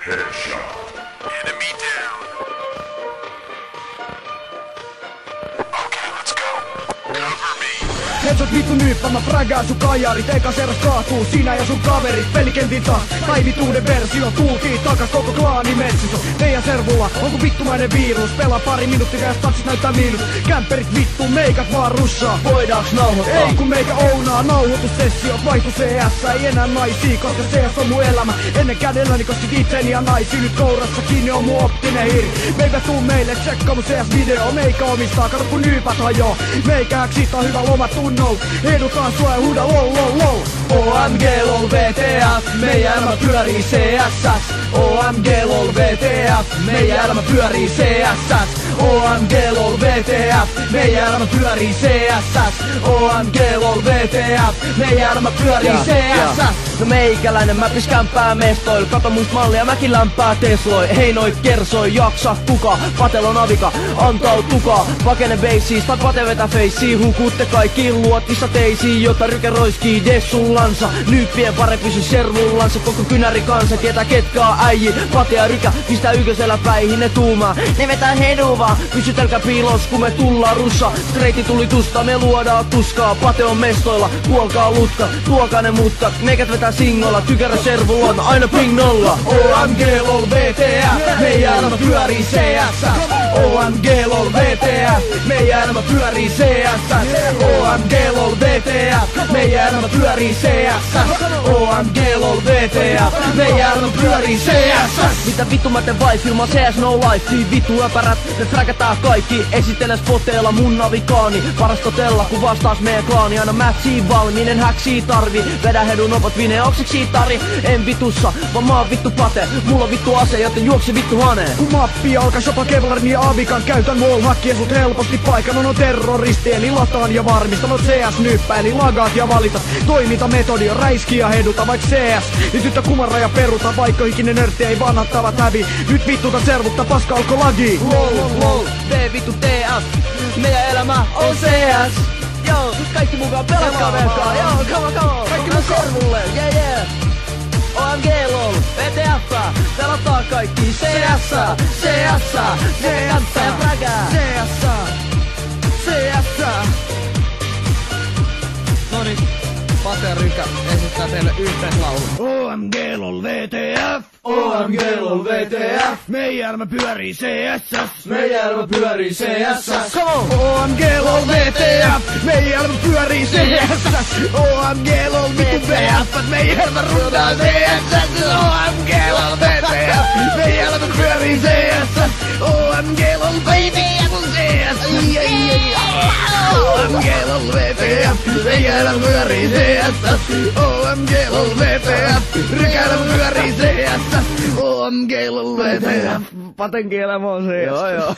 Enemy down. Okay, let's go. Cover me. Headshot vittu nyt, mä frägään sun kajarit. Eka seras kaatuu, sinä ja sun kaverit. Pelikentin taas, päivituuden versio. Tultiin takas koko klaani metsissä. Meidän servulla onko vittumainen virus. Pelaa pari minuuttia ja statsit näyttää miinus. Kämperit vittu, meikat vaan russaa. Voidaanko nauhoittaa? Ei kun meikä ounaa, nauhoitussessiot vaihtu CS. Ei enää naisia, koska CS on mun elämä. Ennen kädelläni koskit itseni ja naisi. Nyt kourassa kiinni on mun optinen hiiri. Meipä tuu meille, tsekkaa mun CS-video. Meikä omistaa, kato kun nyypät hajoo. Meikä siitä on hyvä loma tunnol. Edutaan sua ja huuda lol lol lol. OMG lol VTF, meidän elämä pyörii CSS. OMG lol VTF, meidän elämä pyörii CSS. OMG lol VTF, meidän elämä pyörii CSS. OMG lol VTF, meidän elämä pyörii CSS. No meikäläinen mä piskämpää mestoil. Kato muist mallia, mäkin lämpää tesloi. Hei noit kersoi, jaksa kuka. Patelon avika, antautukaa. Pakene beissiis, tai pate vetä feissiin. Hukutte kaikki luotissa teisiin, jota ryke roiskii dessullansa. Nyyppien pare pysy servullansa. Koko kynäri kansa tietää ketkä on äijii. Pate ja rykä pistää ykkösellä päihin ne tuumaa. Ne vetää heduu vaan, pysytelkää piilos kun me tullaan russa. Streiti tuli tusta, me luodaan tuskaa. Pate on mestoilla, kuolkaa lutka. Tuokaa ne mutkat, meikät vetää singolla. Tykärä servulla on aina ping nolla. OMG lol VTF, meidän elämä pyörii CSS. OMG lol VTF, meidän elämä pyörii CSS. OMG lol VTF, meidän elämä pyörii CSS. OMG lol VTF, meidän elämä pyörii CSS. Mitä vittu mä teen wife ilman CS no life. Siin vittu äpärät, me fräkätään kaikki. Esittelen spoteilla mun navikaani. Paras totella kun vastaas meidän klaani. Aina matchiin valmiinen häksii tarvi. Vedä hedun opat vine okseksi tari. En vitussa, vaan mä oon vittu pate. Mulla on vittu ase, joten juokse vittu haneen. Kun mappi alkas jopa Kevlarin ja Avikan. Käytän wallhackia sut helposti paikan. On terroristi eli lataan ja varmistan. On CS-nyppä eli lagaat ja valitat. Toimintametodi on räiski ja heduta vaik CS. Niin tyttö kumarra ja peruta. Vaikka ikinen nörtti ei vanhattavat hävi. Nyt vittuta servutta paska alko lagi. Lol lol, V vittu TF. Meidän elämä on CS. Joo, kaikki mukaan pelatkaa velkaa. Joo, come on. Kaikki mun servulle, yeah. OMG lol, VTF. Pelataan kaikki CS. Meidän kanssa ja frägää. CS. Noniin, Pate ja Rykä esittää teille yhteislaulun. OMG lol VTF. OMG lol VTF. Meidän elämä pyörii CSS. Meidän elämä pyörii CSS. Come on! OMG lol VTF. Meidän elämä pyörii CSS. OMG lol vittu VF. Meidän elämä rundaa CSS. OMG lol VTF. Meidän elämä pyörii CSS. OMG lol VTF on CS. OMG lol VTF. Meidän elämä pyörii CSS. OMG lol VTF. Rykä elämä pyörii CSS. OMG lol VTF. Patenkin elämä on CS. Joo.